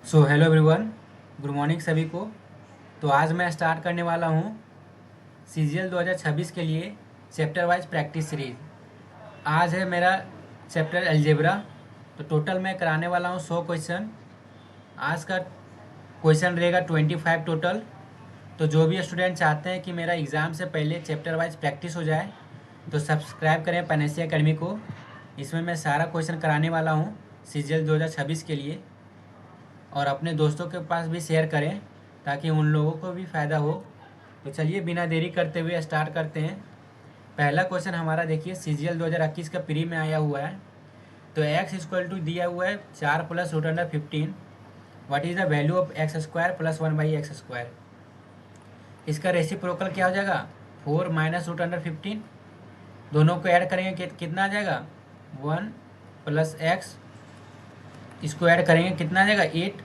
So hello everyone, good morning सभी को। तो आज मैं स्टार्ट करने वाला हूँ सीजीएल 2026 के लिए चैप्टर वाइज प्रैक्टिस सीरीज। आज है मेरा चैप्टर अलजेब्रा। तो टोटल मैं कराने वाला हूँ 100 क्वेश्चन। आज का क्वेश्चन रहेगा 25 टोटल। तो जो भी स्टूडेंट चाहते हैं कि मेरा एग्ज़ाम से पहले चैप्टर वाइज प्रैक्टिस हो जाए तो सब्सक्राइब करें पैनेसिया एकेडमी को। इसमें मैं सारा क्वेश्चन कराने वाला हूँ सीजीएल 2026 के लिए, और अपने दोस्तों के पास भी शेयर करें ताकि उन लोगों को भी फ़ायदा हो। तो चलिए बिना देरी करते हुए स्टार्ट करते हैं। पहला क्वेश्चन हमारा देखिए सीजीएल 2021 का प्री में आया हुआ है। तो एक्स इक्वल टू दिया हुआ है 4 plus root under 15। What is the value of x square plus 1/x²। इसका रेसिप्रोकल क्या हो जाएगा? 4 माइनस रूट अंडर 15। दोनों को ऐड करेंगे कितना आ जाएगा? 1 प्लस एक्स। इसको ऐड करेंगे कितना आ जाएगा? 8।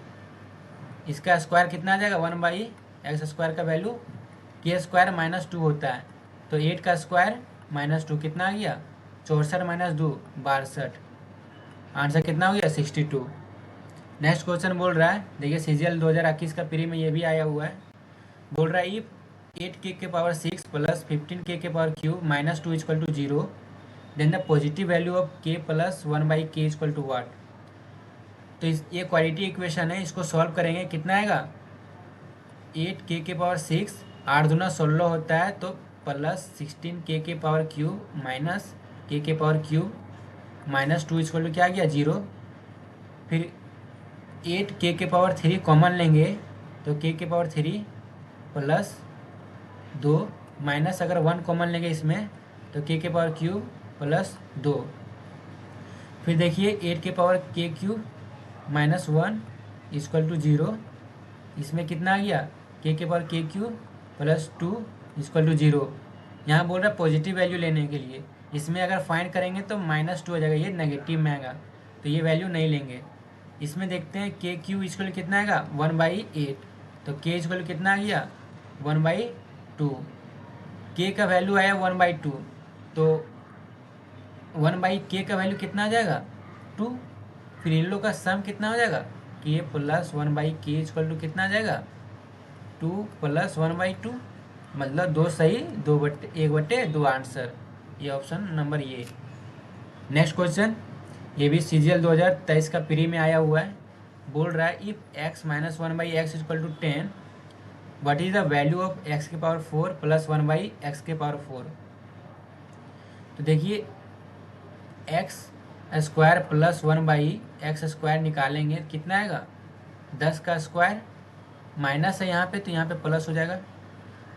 इसका स्क्वायर कितना आ जाएगा? 1/x² का वैल्यू k² माइनस 2 होता है। तो 8 का स्क्वायर माइनस 2 कितना आ गया? 64 माइनस 2 62। आंसर कितना हो गया? 62। नेक्स्ट क्वेश्चन बोल रहा है, देखिए सीजीएल 2021 का प्री में ये भी आया हुआ है। बोल रहा है if 8k⁻6 plus 15k⁻³ minus 2 equal to 0 then the positive value of k plus 1/k equal to what. तो ये क्वालिटी इक्वेशन है, इसको सॉल्व करेंगे कितना आएगा? 8k⁻6 8 दूना 16 होता है, तो plus 16k⁻³ minus k⁻³ minus 2 equal to क्या आ गया? 0। फिर 8k⁻3 कॉमन लेंगे तो k⁻3 प्लस 2 माइनस अगर 1 कॉमन लेंगे इसमें तो k⁻³ प्लस 2। फिर देखिए 8k⁻k³ माइनस 1 इक्वल टू 0। इसमें कितना आ गया? k⁻k³ plus 2 equal to 0। यहाँ बोल रहा है पॉजिटिव वैल्यू लेने के लिए। इसमें अगर फाइंड करेंगे तो माइनस 2 हो जाएगा, ये नेगेटिव में आएगा, तो ये वैल्यू नहीं लेंगे। इसमें देखते हैं k³ इक्वल कितना आएगा? 1/8। तो k इक्वल कितना आ गया? 1/2। k का वैल्यू आया 1/2, तो 1/k का वैल्यू कितना आ जाएगा? 2। फिर इन लोग का सम कितना हो जाएगा? k plus 1/k equal to कितना आ जाएगा? 2 प्लस 1/2। मतलब 2 सही 1/2 आंसर। ये ऑप्शन नंबर ये। नेक्स्ट क्वेश्चन, ये भी सीजीएल 2023 का प्री में आया हुआ है। बोल रहा है if x minus 1/x equal to 10 what is the value of x⁴ plus 1/x⁴। तो देखिए x² प्लस 1/x² निकालेंगे कितना आएगा? 10 का स्क्वायर माइनस है यहाँ पे, तो यहाँ पे प्लस हो जाएगा।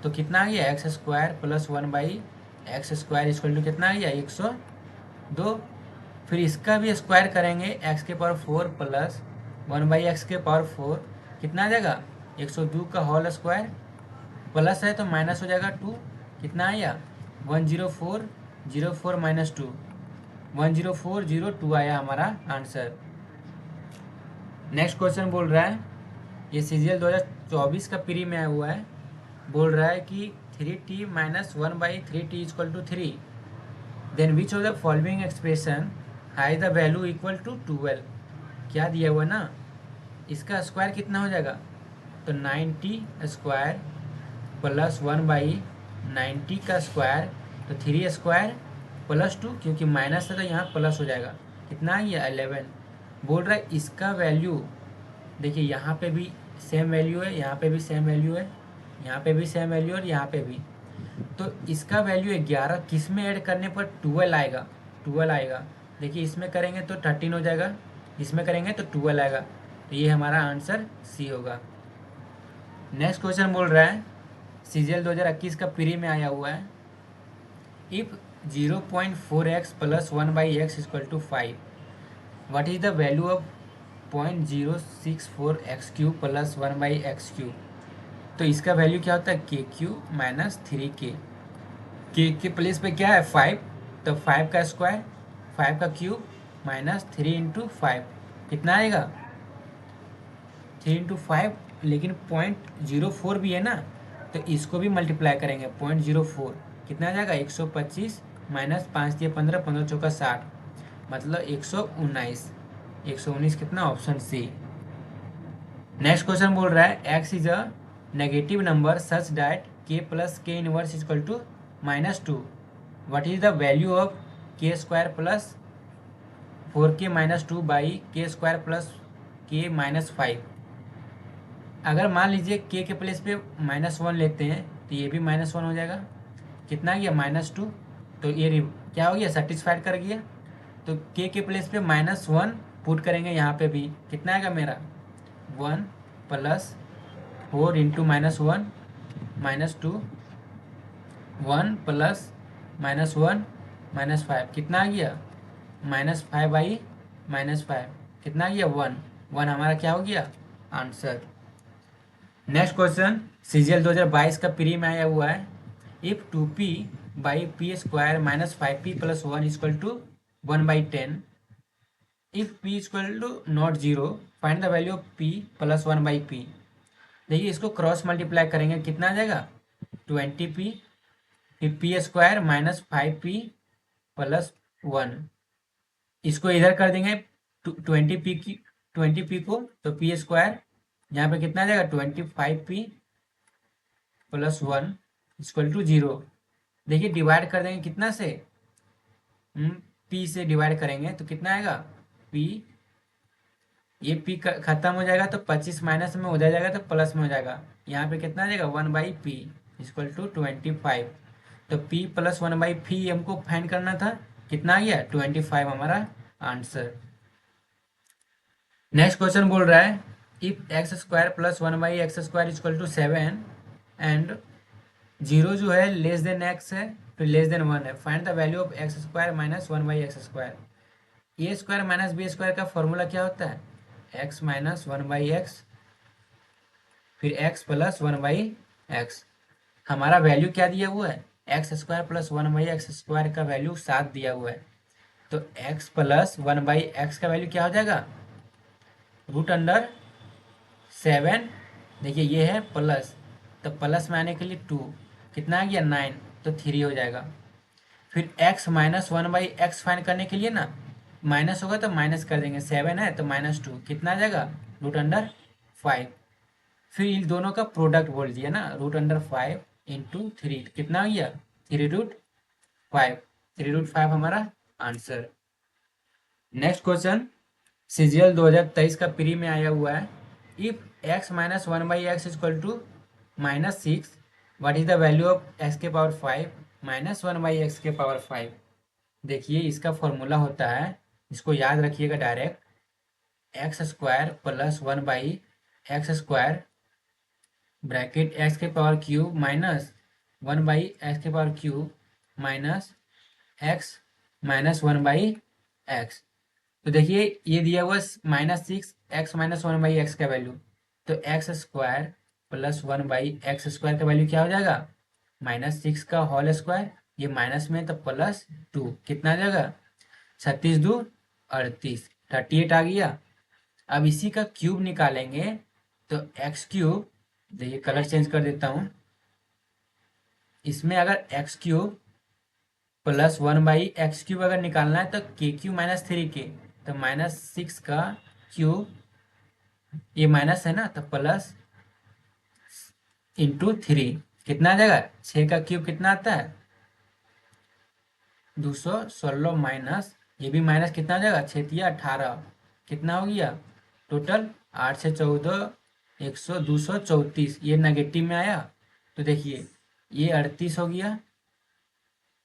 तो कितना आ गया? x² plus 1/x² equal to कितना आ गया? 102। फिर इसका भी स्क्वायर करेंगे x⁴ प्लस 1/x⁴, कितना आ जाएगा? 102 का होल स्क्वायर। प्लस है तो माइनस हो जाएगा 2। कितना आया? 104 माइनस 2 10402 आया हमारा आंसर। नेक्स्ट क्वेश्चन बोल रहा है, ये सीजीएल 2024 का प्री में आया हुआ है। बोल रहा है कि 3t minus 1/3t equal to 3 then which of the following expression high the value equal to 12। क्या दिया हुआ ना, इसका स्क्वायर कितना हो जाएगा? तो 90² प्लस 1/90 का स्क्वायर, तो 3² प्लस 2, क्योंकि माइनस है तो यहाँ प्लस हो जाएगा। कितना आ गया? 11। बोल रहा है इसका वैल्यू, देखिए यहाँ पे भी सेम वैल्यू है, यहाँ पे भी सेम वैल्यू है, यहाँ पे भी सेम वैल्यू और यहाँ पे भी। तो इसका वैल्यू 11 किस में ऐड करने पर 12 आएगा? 12 आएगा। देखिए इसमें करेंगे तो 13 हो जाएगा, इसमें करेंगे तो 12 आएगा। तो ये हमारा आंसर सी होगा। नेक्स्ट क्वेश्चन बोल रहा है, सीजीएल 2021 का प्री में आया हुआ है। If 0.4x plus 1/x equal to 5 what is the value of 0.064x³ plus 1/x³। तो इसका वैल्यू क्या होता है? k³ minus 3k। के प्लेस पे क्या है? 5, तो 5 का स्क्वायर 5 का क्यूब माइनस 3 इंटू 5 कितना आएगा? 3 इंटू 5, लेकिन 0.04 भी है ना, तो इसको भी मल्टीप्लाई करेंगे। 0.04 कितना आ जाएगा? 125 माइनस 5 दिए 15 15 चौका 60, मतलब 119। 119 कितना? Option C. नेक्स्ट क्वेश्चन बोल रहा है X is a negative number such that K plus K inverse equal to -2। What is the value of K square plus 4k - 2 by K square plus K -5। अगर मान लीजिए के place पे -1 लेते हैं तो ये भी -1 हो जाएगा। कितना गया -2। तो ये क्या हो गया, सेटिस्फाइड कर गया। तो के प्लेस पे -1 पुट करेंगे यहाँ पे भी। कितना आएगा मेरा 1 प्लस 4 इंटू -1 -2 1 प्लस -1 -5 कितना आ गया -5 बाई -5 कितना आ गया 1 1 हमारा क्या हो गया आंसर। नेक्स्ट क्वेश्चन सीजीएल 2022 का प्री में आया हुआ है। If 2p by P square -5p plus 1 equal to 1/10। If p equal to not 0 find the value of p plus 1/p। देखिए इसको क्रॉस मल्टीप्लाई करेंगे कितना आ जाएगा 20p, फिर पी स्क्वायर -5p प्लस 1। इसको इधर कर देंगे 20p को, तो पी स्क्वायर यहाँ पे कितना आ जाएगा 25p प्लस 1 इक्वल टू 0। देखिए डिवाइड कर देंगे कितना से, p से डिवाइड करेंगे तो कितना आएगा p, ये p खत्म हो जाएगा तो 25 माइनस में उधर जाएगा तो प्लस में हो जाएगा। यहाँ पे कितना आ जाएगा 1/p इक्वल टू 25। तो p प्लस 1/p हमको फाइंड करना था, कितना आ गया 25 हमारा आंसर। नेक्स्ट क्वेश्चन बोल रहा है if X square plus 1/x² equal to 7 and 0 जो है लेस देन एक्स है फिर लेस देन 1 है, find the value of x square minus 1/x²। A square minus B square का फॉर्मूला क्या होता है x माइनस 1/x फिर x प्लस 1/x। हमारा वैल्यू क्या दिया हुआ है एक्स स्क्वायर प्लस 1/x² का वैल्यू 7 दिया हुआ है। तो x प्लस 1/x का वैल्यू क्या हो जाएगा √7। देखिए ये है प्लस, तो प्लस में आने के लिए 2 कितना आ गया 9, तो 3 हो जाएगा। फिर x माइनस 1/x फाइंड करने के लिए ना माइनस होगा तो माइनस कर देंगे, 7 है तो -2 कितना आ जाएगा √5। फिर इन दोनों का प्रोडक्ट बोल दिया ना √5 इंटू 3 कितना हो गया 3√5। 3√5 हमारा आंसर। नेक्स्ट क्वेश्चन सीजीएल 2023 का प्री में आया हुआ है। If x minus 1/x equal to -6 what is the value of x⁵ minus 1/x⁵। देखिए इसका फॉर्मूला होता है, इसको याद रखिएगा direct x² plus 1/x² bracket x³ minus 1/x³ minus x minus 1/x। तो देखिए ये दिया हुआ -6 x माइनस 1/x का वैल्यू, तो x² प्लस 1/x² का वैल्यू क्या हो जाएगा -6 का होल स्क्वायर, ये माइनस में तो +2 कितना आ जाएगा 36 2 38 38 आ गया। अब इसी का क्यूब निकालेंगे तो x³ देखिए कलर चेंज कर देता हूँ, इसमें अगर x³ प्लस 1/x³ अगर निकालना है तो k³ - 3k, तो -6 का क्यूब ये माइनस है ना तो प्लस इंटू 3 कितना आ जाएगा 6 का क्यूब कितना आता है 216 माइनस ये भी माइनस कितना आ जाएगा 6 तिया 18 कितना हो गया टोटल 8 से 14 100 234। ये नेगेटिव में आया तो देखिए ये 38 हो गया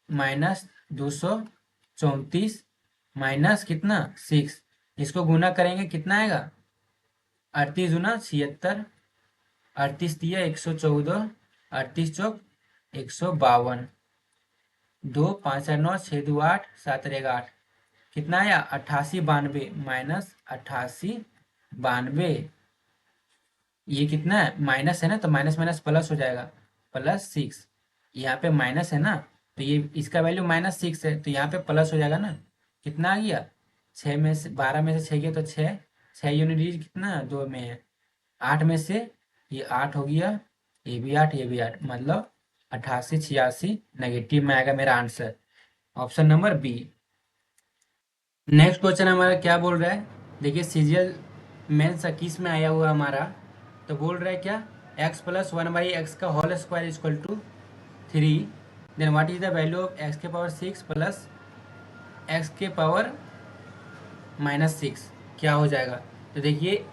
माइनस 234 माइनस कितना 6, इसको गुना करेंगे कितना आएगा 38 गुना 76 38 दिया 114 38 चौक 152 2 5 9 6 2 8 7 रहेगा 8 कितना आया 88 92 माइनस 88 92। ये कितना है माइनस है ना तो माइनस माइनस प्लस हो जाएगा +6। यहाँ पे माइनस है ना तो ये इसका वैल्यू -6 है तो यहाँ पे प्लस हो जाएगा ना। कितना आ गया 6 में से 12 में से 6 गया तो 6 यूनिट कितना 2 में है 8 में से ये 8 हो गया ये भी 8 ये भी 8 मतलब 88 86 नेगेटिव में आएगा मेरा answer option number B. Next question हमारा क्या बोल रहा है देखिए सीजीएल मेंस 21 में आया हुआ हमारा तो बोल रहा है क्या, x plus one by x का whole square is equal to 3, then what is the value of x के पावर 6 प्लस एक्स के पावर -6, क्या हो जाएगा। तो देखिए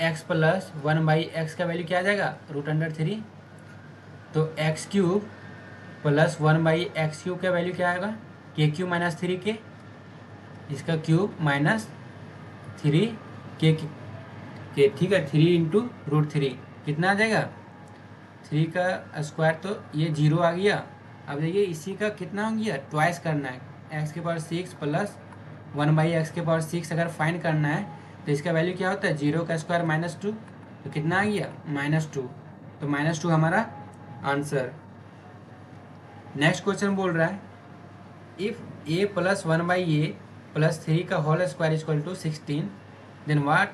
x plus one by x का वैल्यू क्या आ जाएगा, √3, तो x cube plus one by x cube का वैल्यू क्या आएगा, के क्यूब माइनस 3 के, इसका क्यूब -3 के, ठीक है, 3 इंटू √3 कितना आ जाएगा, 3 का स्क्वायर, तो ये 0 आ गया। अब देखिए इसी का कितना हो गया, ट्वाइस करना है, एक्स के power 6 plus one by x के पावर 6 अगर फाइंड करना है तो इसका वैल्यू क्या होता है, 0 का स्क्वायर -2, तो कितना आ गया, -2, तो -2 हमारा आंसर। नेक्स्ट क्वेश्चन बोल रहा है, if a plus one by a plus 3 का whole square is equal to 16, then what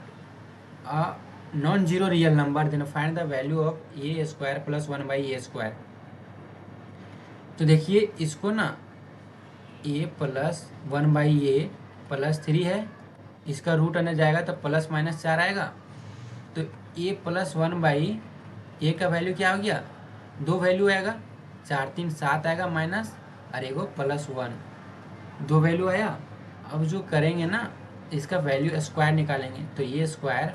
a non zero real number, then find the value of a square plus one by a square. तो देखिए इसको ना a plus one by a plus 3 है, इसका root आने जाएगा तो plus minus 4 आएगा, तो a प्लस वन बाई ए का वैल्यू क्या हो गया, 2 वैल्यू आएगा, 4 3 7 आएगा माइनस, और एगो +1, 2 वैल्यू आया। अब जो करेंगे ना इसका वैल्यू स्क्वायर निकालेंगे, तो ये स्क्वायर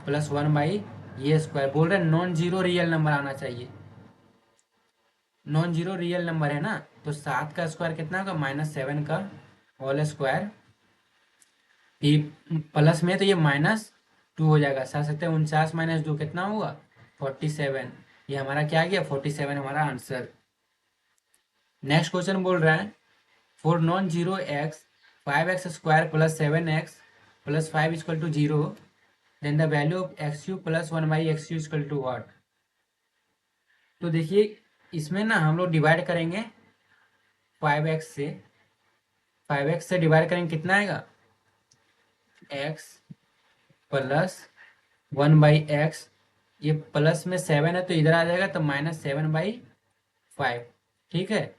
प्लस वन बाई ये स्क्वायर, बोल रहे हैं नॉन जीरो रियल नंबर आना चाहिए, नॉन जीरो रियल नंबर है ना, तो 7 का स्क्वायर कितना होगा, -7 का होल स्क्वायर, ये प्लस में तो ये -2 हो जाएगा, 7 49 -2 कितना होगा, 47, ये हमारा क्या गया, 47 हमारा आंसर। नेक्स्ट क्वेश्चन बोल रहा है, for non zero x 5x square plus 7x plus 5 equal to 0, then the value of x u plus one by x u equal to what. तो देखिए इसमें ना हम लोग डिवाइड करेंगे 5x से, 5x से डिवाइड करेंगे कितना आएगा, x plus one by x, ये प्लस में 7 है तो इधर आ जाएगा, तो -7/5, ठीक है।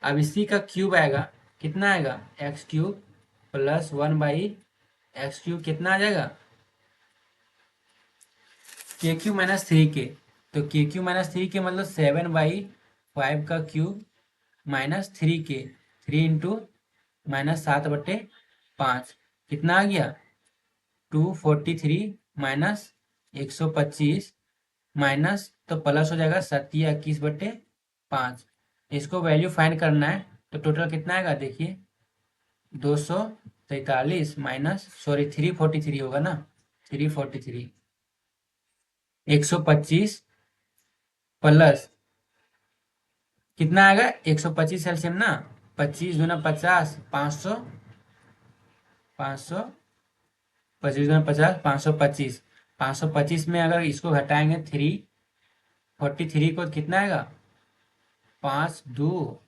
अब इसी का क्यूब आएगा, कितना आएगा, x cube plus one by x cube, कितना आ जाएगा, के क्यू -3 के, तो के क्यू -3 के मतलब 7/5 का क्यूब -3 के, 3 इंटू -7/5, कितना आ गया, 243 माइनस 125 माइनस, तो प्लस हो जाएगा 7/21/5, इसको वैल्यू फाइंड करना है, तो टोटल कितना आएगा, देखिए 243 माइनस, सॉरी 343 होगा ना, 343, 125 प्लस कितना आएगा, 125 एलसीएम ना, 25 दूना 50, 500, 500, 25 दूना 50, 525, 525 में अगर इसको घटाएंगे 343 को कितना आएगा, 5 2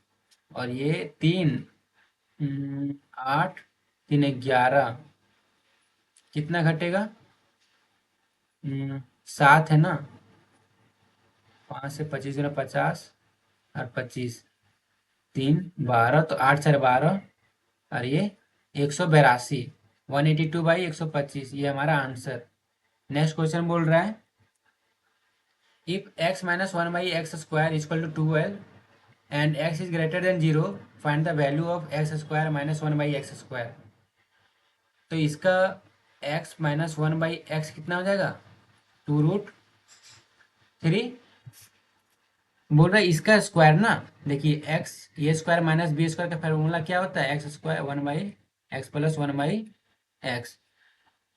और ये 3 8 3 11, कितना घटेगा, 7 है ना, 5 से 25 गुना 50 और 25, 3 12, तो 8 4 12, और ये 182, 182/125, ये हमारा आंसर। नेक्स्ट क्वेश्चन बोल रहा है, if x minus one by x square equal to 12 and x is greater than 0, find the value of x square minus one by x square. तो इसका x minus one by x कितना हो जाएगा, 2√3, बोल रहा है इसका स्क्वायर ना, देखिए x ये स्क्वायर माइनस बी स्क्वायर का फॉर्मूला क्या होता है, x square one by x plus one by x,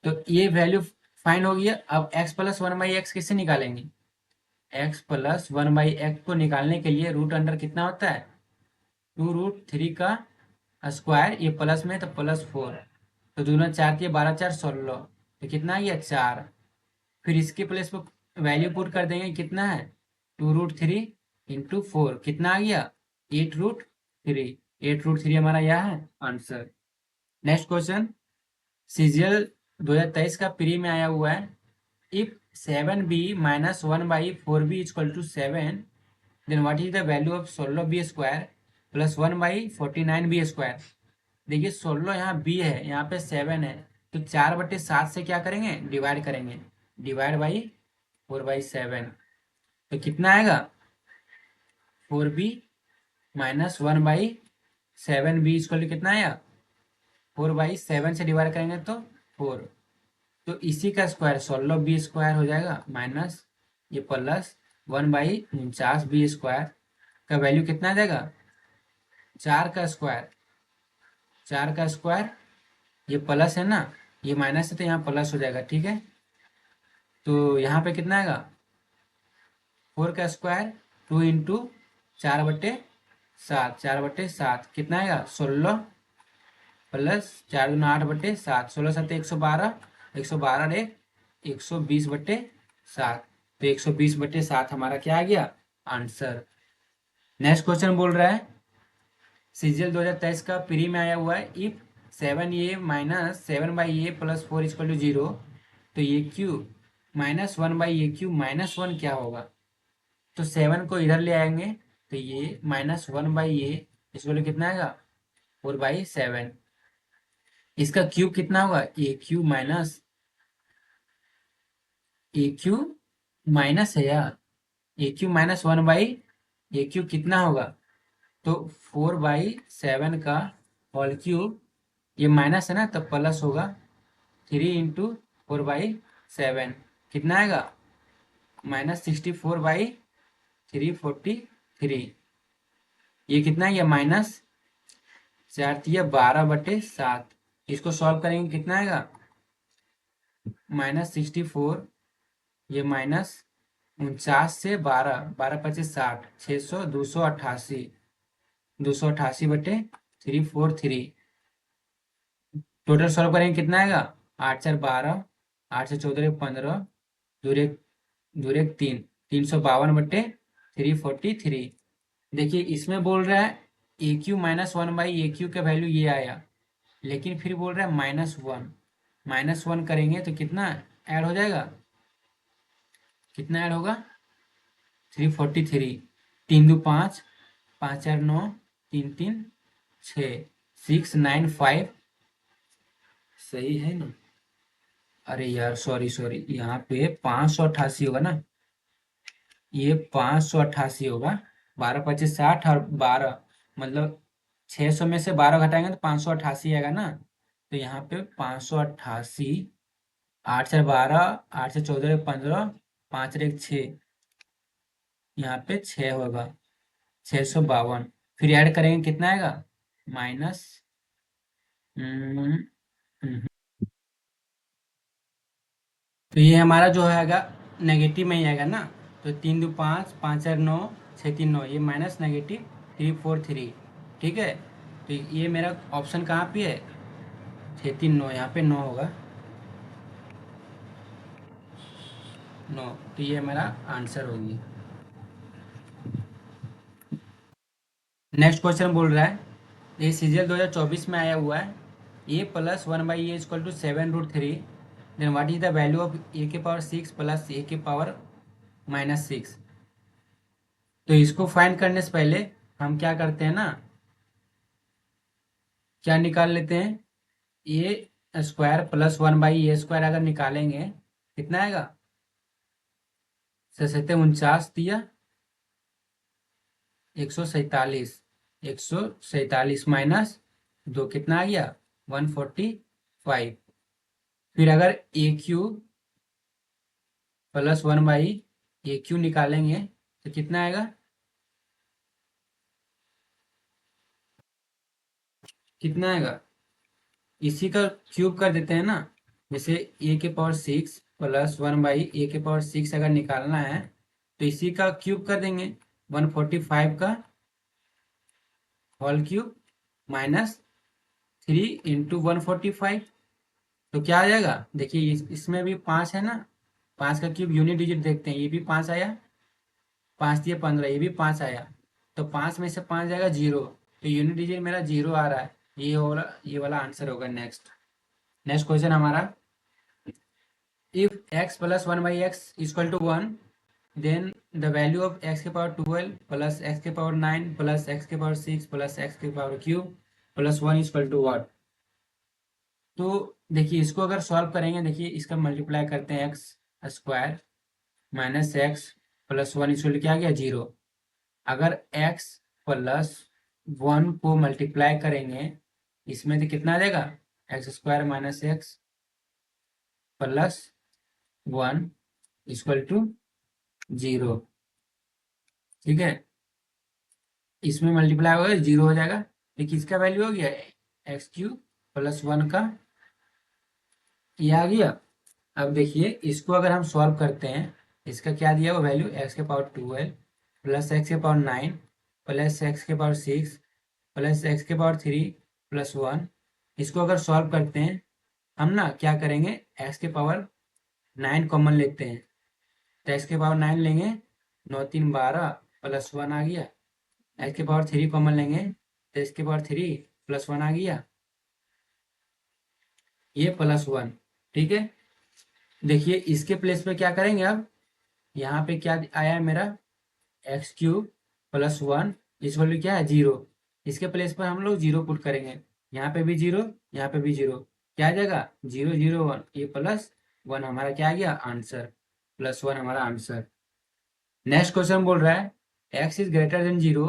तो ये वैल्यू फाइंड हो गया। अब x plus one by x किससे निकालेंगे, x plus one by x को निकालने के लिए रूट अंडर कितना होता है, 2√3 का स्क्वायर, ये प्लस में तो +4, तो दूना 4 के 12 4 16, तो कितना आ गया 4, फिर इसके प्लेस पर वैल्यू पुट कर देंगे, कितना है 2√3 इंटू 4, कितना आ गया 8√3, 8√3 हमारा यह है आंसर। नेक्स्ट क्वेश्चन, सीजीएल 2023 का प्री में आया हुआ है, if 7b minus 1/4b equal to 7, then what is the value of 16b square plus 1/49b square. देखिए 16 यहाँ b है, यहाँ पे 7 है, तो 4/7 से क्या करेंगे, डिवाइड करेंगे, डिवाइड बाई 4/7। तो कितना आएगा 4b माइनस 1/7b इसको कितना आया 4/7 से डिवाइड करेंगे तो 4। तो इसी का स्क्वायर 16b² हो जाएगा माइनस ये प्लस 1/49b² का वैल्यू कितना आ जाएगा 4 का स्क्वायर। 4 का स्क्वायर ये प्लस है ना, ये माइनस है तो यहाँ प्लस हो जाएगा, ठीक है। तो यहाँ पे कितना आएगा 4 का स्क्वायर 2 इंटू 4/7, 4/7 कितना आएगा 16 प्लस 4×8/7, 16×7 112, 112 रे 120/7। तो 120/7 हमारा क्या आ गया आंसर। नेक्स्ट क्वेश्चन बोल रहा है सीजीएल 2023 का प्री में आया हुआ है if 7a minus 7/a plus 4 equal to 0, तो ये क्यूब माइनस 1/a³ माइनस 1 क्या होगा। तो 7 को इधर ले आएंगे तो ये माइनस 1/a इक्वल टू कितना आएगा 4/7। इसका क्यूब कितना होगा a³ माइनस है यार, a³ माइनस 1/a³ कितना होगा तो 4/7 का होल क्यूब, ये माइनस है ना तब प्लस होगा 3 इंटू 4/7 कितना आएगा -64/343। ये कितना है माइनस 4×12/7। इसको सॉल्व करेंगे कितना आएगा -64, ये -49 से 12, 12×5 = 60, 600, 288, 288/343। टोटल सॉल्व करेंगे कितना आएगा 8×4 = 12, 8×4 = 15, दूर एक 3, 352/343। देखिए इसमें बोल रहा है a³ माइनस 1/a³ का वैल्यू ये आया, लेकिन फिर बोल रहा है -1, -1 करेंगे तो कितना ऐड हो जाएगा, कितना ऐड होगा 343, 3 2 5, 5 4 9, 3 3 6, 695 सही है ना। अरे यार सॉरी यहाँ पे 588 होगा ना, ये 588 होगा, 12×5 = 60 और 12 मतलब 600 में से 12 घटाएंगे तो 588 आएगा ना। तो यहाँ पे 588, 8×4 = 12, 8×14 = 15, 5×1 = 6, यहाँ पे 6 होगा 652। फिर ऐड करेंगे कितना आएगा माइनस तो ये हमारा जो आएगा नेगेटिव में ही आएगा ना। तो 3 2 5, 5 4 9, 6 3 9, ये -343, ठीक है। तो ये मेरा ऑप्शन कहाँ पे है 6 3 9, यहाँ पे 9 होगा 9, तो ये मेरा आंसर होगी। नेक्स्ट क्वेश्चन बोल रहा है ये सीजीएल 2024 में आया हुआ है a + 1/a = 7√3, then what is the value of a⁻6 + a⁻6। तो इसको फाइंड करने से पहले हम क्या करते हैं ना, क्या निकाल लेते हैं a² + 1/a² अगर निकालेंगे कितना आएगा 7×7 = 49 दिया 147, 147 माइनस 2 कितना आ गया 145। फिर अगर a³ + 1/a³ निकालेंगे तो कितना आएगा, कितना आएगा इसी का क्यूब कर देते हैं ना। जैसे a⁻6 + 1/a⁻6 अगर निकालना है तो इसी का क्यूब कर देंगे 145 का होल क्यूब माइनस 3 इंटू 145। तो क्या आ जाएगा देखिए इसमें भी 5 है ना, 5 का क्यूब यूनिट डिजिट देखते हैं, ये भी 5 आया, 5 दिए 15, ये भी 5 आया। तो 5 में से 5 जाएगा 0, तो यूनिट डिजिट मेरा 0 आ रहा है, ये वाला आंसर होगा। नेक्स्ट क्वेश्चन हमारा if x + 1/x = 1, then the value of x⁻12 + x⁻9 + x⁻6 + x⁻³ + 1 = what। तो देखिए इसको अगर सॉल्व करेंगे, देखिए इसका मल्टीप्लाई करते हैं x² minus x plus one इसको क्या गया 0। अगर x प्लस वन को मल्टीप्लाई करेंगे इसमें तो कितना आ जाएगा x square minus x plus one equal to 0। ठीक है, इसमें मल्टीप्लाई होगा 0 हो जाएगा। ये किसका वैल्यू हो गया एक्स क्यूब प्लस वन का, ये आ गया। अब देखिए इसको अगर हम सॉल्व करते हैं, इसका क्या दिया हुआ वैल्यू एक्स के पावर 12 प्लस एक्स के पावर 9 प्लस एक्स के पावर 6 प्लस एक्स के पावर 3 प्लस 1। इसको अगर सॉल्व करते हैं हम ना क्या करेंगे, एक्स के पावर 9 कॉमन लेते हैं, तो एक्स के पावर 9 लेंगे, 9 3 12 प्लस 1 आ गया। एक्स के पावर 3 कॉमन लेंगे तो एक्स के पावर 3 प्लस 1 आ गया, ये प्लस 1। ठीक है, देखिए इसके प्लेस पे क्या करेंगे, अब यहाँ पे क्या आया है मेरा एक्स क्यूब प्लस वन, इस वैल्यू क्या है 0। इसके प्लेस पर हम लोग 0 पुट करेंगे, यहाँ पे भी 0 यहाँ पे भी 0, क्या आ जाएगा 0 0 1, ये प्लस 1 हमारा क्या आ गया आंसर, प्लस 1 हमारा आंसर। नेक्स्ट क्वेश्चन बोल रहा है x is greater than 0,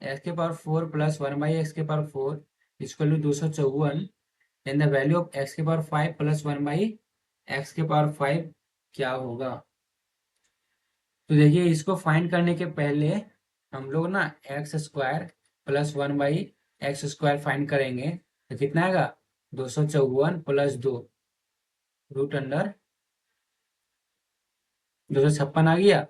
x के पावर 4 प्लस 1 बाई एक्स के power 4 equal to 254, then the value of x के पावर 5 प्लस 1 बाई एक्स के पावर 5 क्या होगा। तो देखिए इसको फाइंड करने के पहले हम लोग ना x square plus 1 by x square find करेंगे, तो कितना आएगा 254 प्लस 2 रूट अंडर 256 आ गया,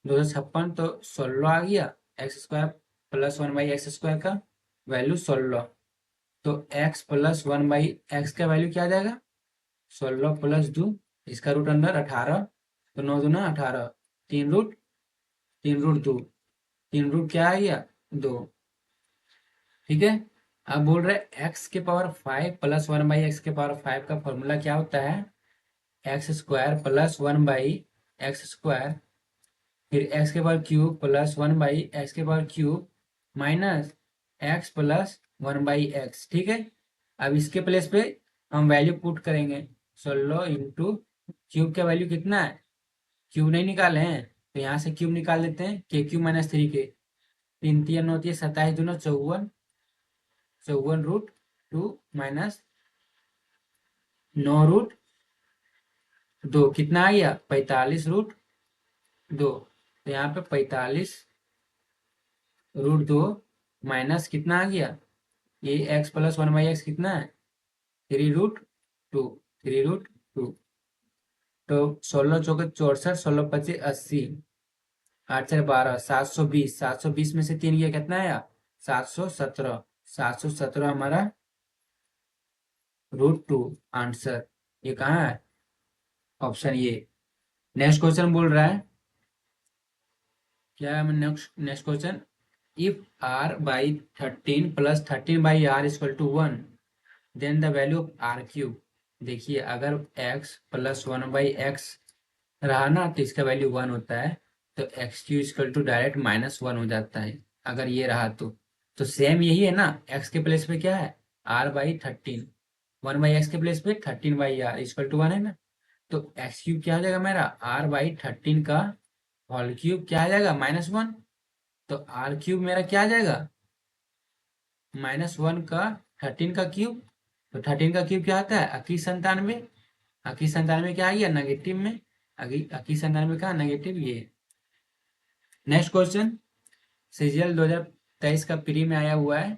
256 तो 16 आ गया, x square plus 1 by x square का वैल्यू 16, तो एक्स प्लस 1 बाई एक्स का वैल्यू क्या आ जाएगा 16 प्लस 2, इसका रूट अंडर 18, तो 9 दूना 18, 3 रूट 2, 3 रूट क्या आ गया 2। ठीक है, अब बोल रहे एक्स के पावर 5 प्लस 1 बाई एक्स के पावर 5 का फॉर्मूला क्या होता है x square plus 1 by x square, फिर एक्स के power cube plus 1 by x के power cube minus x plus 1 by x. ठीक है, अब इसके प्लेस पे हम वैल्यू पुट करेंगे, 16 इंटू क्यूब का वैल्यू कितना है, क्यूब नहीं निकाले हैं तो यहाँ से क्यूब निकाल देते हैं, के क्यूब माइनस 3 के, 3 3 होती है 27 दूना 54, 54 रूट 2 माइनस 9 रूट 2 कितना आ गया 45 रूट 2, तो यहाँ पे 45 रूट 2 माइनस कितना आ गया, ये एक्स प्लस 1 बाई एक्स कितना है 3 रूट 2, 3 रूट 2, तो 16 चौके 64, 16 पच्चीस 80, 8 4 12, 720, 720 में से 3 गया कितना आया 717, 717 हमारा रूट 2 आंसर, ये कहाँ है ऑप्शन ये। नेक्स्ट क्वेश्चन बोल रहा है क्या है, next question, if r by 13 plus 13 by r equal to 1, then the value of r cube. देखिए अगर x प्लस 1 बाई एक्स रहा ना तो इसका वैल्यू 1 होता है, तो x q equal to direct -1 हो जाता है अगर ये रहा तो सेम यही है ना, x के प्लेस पे क्या है r बाई 13, 1 बाई एक्स के प्लेस पे 13 बाई आर इक्वल टू 1 है ना, तो एक्स क्यूब क्या आ जाएगा मेरा r बाई 13 का होल क्यूब क्या आ जाएगा -1, तो आर क्यूब मेरा क्या आ जाएगा -1 का 13 का क्यूब, तो 13 का क्यूब क्या आता है 2197, 2197 क्या आ गया नेगेटिव में, 2197 का नेगेटिव ये। नेक्स्ट क्वेश्चन सीजीएल 2023 का प्री में आया हुआ है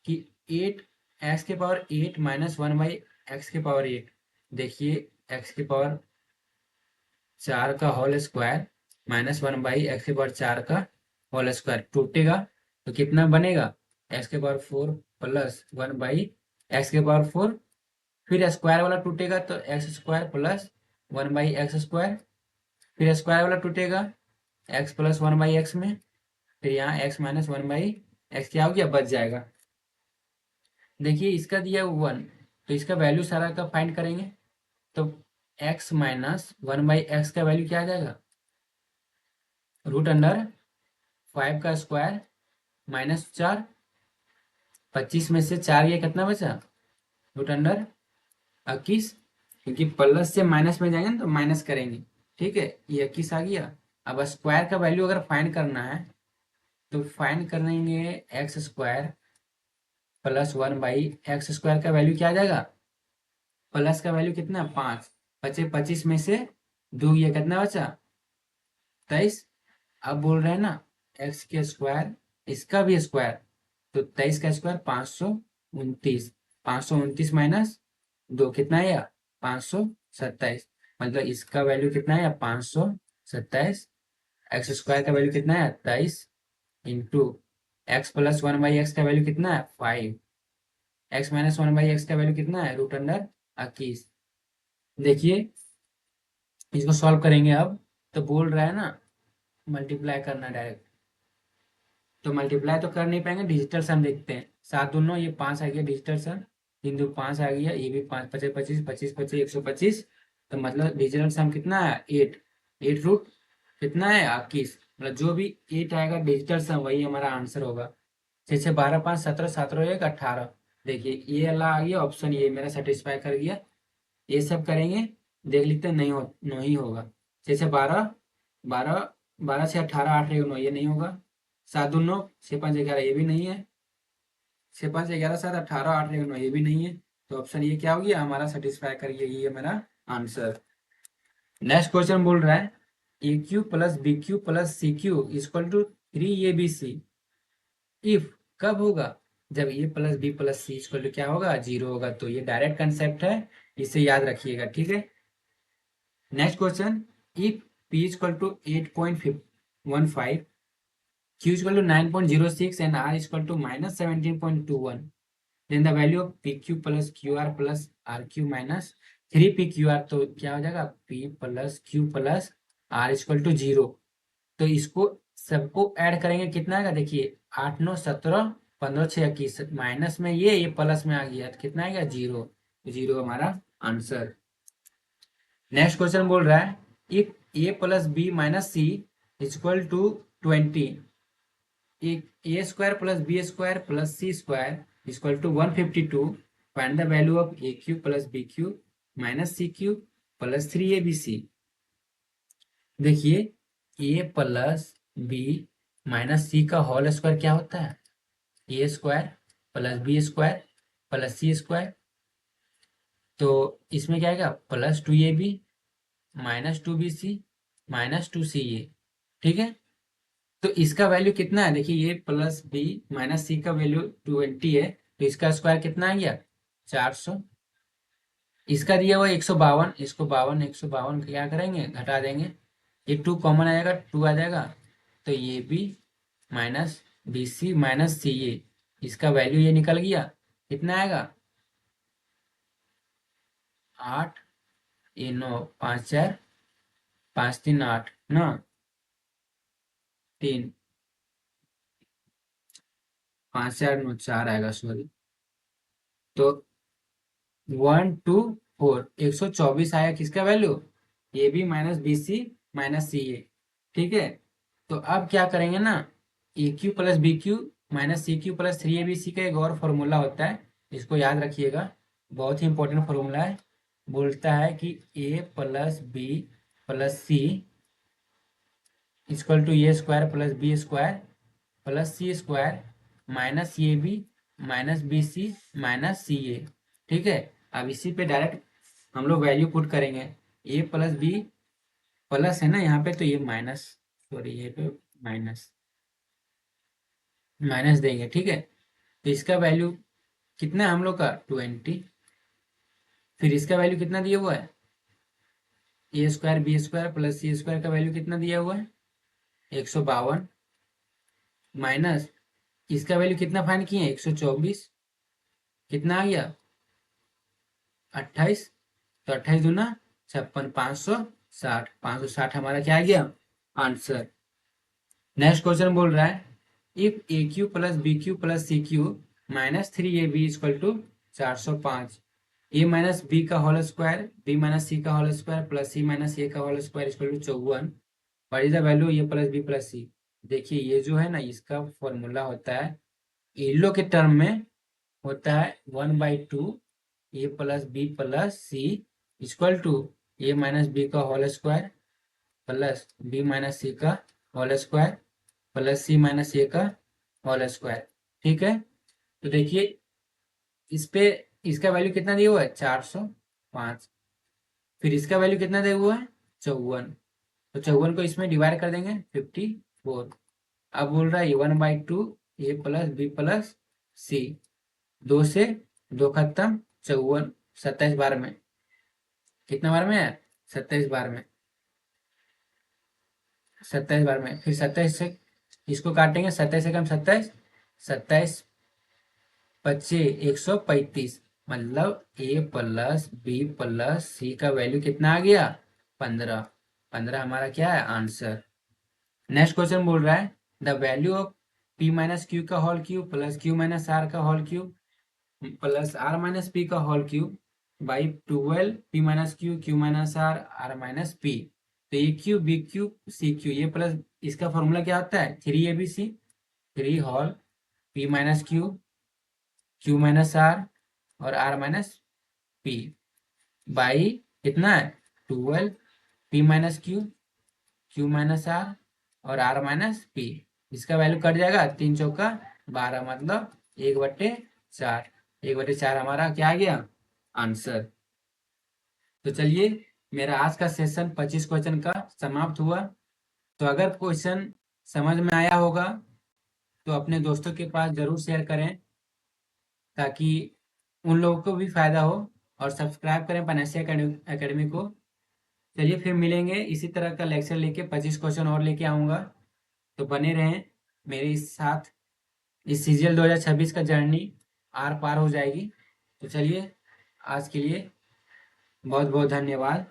कि 8 एक्स के पावर 8 माइनस 1 बाई एक्स के पावर 8, देखिए एक्स के पावर 4 का whole square minus 1 by x के पावर 4 का होल स्क्वायर टूटेगा तो कितना बनेगा एक्स के पावर 4 प्लस 1 बाई एक्स के पावर 4, फिर स्क्वायर वाला टूटेगा तो x square plus 1 by x square, फिर स्क्वायर वाला टूटेगा एक्स प्लस 1 बाई एक्स में, फिर यहाँ एक्स माइनस 1 बाई एक्स क्या हो गया बच जाएगा। देखिए इसका दिया 1, तो इसका वैल्यू सारा का फाइंड करेंगे, तो एक्स माइनस 1 बाई एक्स का वैल्यू क्या आ जाएगा रूट अंडर 5 का स्क्वायर -4, 25 में से 4 ये कितना बचा रूट अंडर 21, क्योंकि प्लस से माइनस में जाएंगे ना तो माइनस करेंगे। ठीक है, ये 21 आ गया। अब स्क्वायर का वैल्यू अगर फाइंड करना है तो फाइंड करेंगे एक्स स्क्वायर प्लस 1/x² का वैल्यू क्या आ जाएगा, प्लस का वैल्यू कितना 5, बचे 25 में से 2 ये कितना बचा 23। अब बोल रहे हैं ना एक्स के स्क्वायर इसका भी स्क्वायर, तो 23 का स्क्वायर 529, 529 माइनस 2 कितना आया 527, मतलब इसका वैल्यू कितना है 527। एक्स स्क्वायर का वैल्यू कितना है 23 इंटू एक्स प्लस 1/x का वैल्यू कितना है 5, एक्स माइनस 1/x का वैल्यू कितना है √21। देखिए इसको सॉल्व करेंगे अब, तो बोल रहा है ना मल्टीप्लाई करना डायरेक्ट, तो मल्टीप्लाई तो कर नहीं पाएंगे, डिजिटल सम देखते हैं। 7 दूनो ये 5 आ गया डिजिटल सम, 3 2 5 आ गया, ये भी 5 5 25 25 25 125, तो मतलब डिजिटल सम कितना है 8, 8 रूट कितना है 21, मतलब जो भी 8 आएगा डिजिटल सम वही हमारा आंसर होगा। 6 6 12 5 17 17 1 18, देखिए ये वाला आ गया ऑप्शन, ये मेरा सेटिस्फाई कर गया। ये सब करेंगे देख लेते हैं, नहीं होगा। 6 6 12 12 12 से 18 8 1 9 ये नहीं होगा। 7 2 9 6 5 11 ये भी नहीं है। 6 5 11 7 18 8 1 9 ये भी नहीं है। तो ऑप्शन ये क्या हो गया हमारा सेटिस्फाई कर गया, ये मेरा आंसर। नेक्स्ट क्वेश्चन बोल रहा है a cube plus b cube plus c cube equal to 3 ABC। If कब होगा, जब a plus b plus c equal to क्या होगा 0 होगा। तो ये डायरेक्ट कंसेप्ट है, इसे याद रखिएगा, ठीक है। Next question, if p equal to 8.15, q equal to 9.06 and r equal to -17.21, then the value of pq plus qr plus rq minus 3pqr, तो क्या हो जाएगा p plus q plus r equal to 0। तो इसको सबको add करेंगे कितना आएगा, देखिए 8 9 17 15 6 21, माइनस में ये प्लस में आ गया तो कितना आएगा 0, 0 हमारा आंसर। नेक्स्ट क्वेश्चन बोल रहा है if a plus b minus c equal to 20, a square plus b square plus c square equal to 152, find the value of a cube plus b cube minus c cube plus 3ABC। देखिए a plus b minus c का whole square क्या होता है, a square plus b square plus c square, तो इसमें क्या आएगा +2AB minus 2BC minus 2CA, ठीक है। तो इसका वैल्यू कितना है, देखिए ये प्लस बी माइनस सी का वैल्यू 20 है, तो इसका स्क्वायर कितना आ गया 400। इसका दिया हुआ 152, इसको 152 क्या करेंगे घटा देंगे, ये 2 कॉमन आएगा 2 आ जाएगा, तो ये भी माइनस BC माइनस CA, इसका वैल्यू ये निकल गया कितना आएगा 8, ये 9 5 4 5 3 8 ना 3 5 4 9 4 आएगा सॉरी, तो 124 124 आया किसका वैल्यू, ये भी माइनस BC माइनस CA, ठीक है। तो अब क्या करेंगे ना a cube plus b cube minus c cube plus 3ABC का एक और फॉर्मूला होता है, इसको याद रखिएगा, बहुत ही इंपॉर्टेंट फॉर्मूला है। बोलता है कि a plus b plus c equal to a square plus b square plus c square minus a b minus BC minus CA, ठीक है। अब इसी पे डायरेक्ट हम लोग वैल्यू पुट करेंगे, ए प्लस बी प्लस है ना यहाँ पे, तो ये माइनस, सॉरी ये पे माइनस माइनस देंगे, ठीक है। तो इसका वैल्यू कितना है हम लोग का 20, फिर इसका वैल्यू कितना दिया हुआ है a square B square plus c square का वैल्यू कितना दिया हुआ है 152, माइनस इसका वैल्यू कितना फाइंड किए 124, कितना आ गया 28, तो 28 दूना 56 560, 560 हमारा क्या आ गया आंसर। नेक्स्ट क्वेश्चन बोल रहा है if a cube plus b cube plus c cube minus 3AB equal to 405, a minus b का whole square b minus c का whole square plus c minus a का whole square equal to 54, what is the value a plus b plus c. देखिए ये जो है ना इसका formula होता है, इन लोग के टर्म में होता है 1/2 a plus b plus c equal to a minus b का whole square plus b minus c का whole square plus c minus a का होल स्क्वायर। ठीक है, तो देखिए इस पे इसका वैल्यू कितना दिया हुआ है 405, फिर इसका वैल्यू कितना दिया हुआ है 54, तो 54 को इसमें डिवाइड कर देंगे 54। अब बोल रहा है ए1/2 ए प्लस बी प्लस सी, 2 से 2 खत्म 54, 27 बार में, कितना बार में है 27 बार में, 27 बार में। फिर 27 से इसको काटेंगे, 27 से कम 27, 27 25 135, मतलब ए प्लस बी प्लस सी का वैल्यू कितना आ गया 15। 15 हमारा क्या है आंसर। नेक्स्ट क्वेश्चन बोल रहा है the value of p minus q का whole cube plus q minus r का whole cube plus r minus p का whole cube by 12 p minus q minus r r minus p. तो a cube b cube c cube, ये plus इसका formula क्या होता है 3 ABC, 3 whole p minus q minus r और r minus p by कितना है 12 p minus q minus r और आर माइनस पी। इसका वैल्यू कट जाएगा 3 चौका 12, मतलब 1/4, 1/4 हमारा क्या आ गया आंसर। तो चलिए मेरा आज का सेशन 25 क्वेश्चन का समाप्त हुआ। तो अगर क्वेश्चन समझ में आया होगा तो अपने दोस्तों के पास जरूर शेयर करें ताकि उन लोगों को भी फायदा हो, और सब्सक्राइब करें पनेसिया एकेडमी को। चलिए फिर मिलेंगे, इसी तरह का लेक्चर लेके 25 क्वेश्चन और लेके आऊँगा। तो बने रहें मेरे साथ, इस सीजीएल 2026 का जर्नी आर पार हो जाएगी। तो चलिए आज के लिए बहुत बहुत धन्यवाद।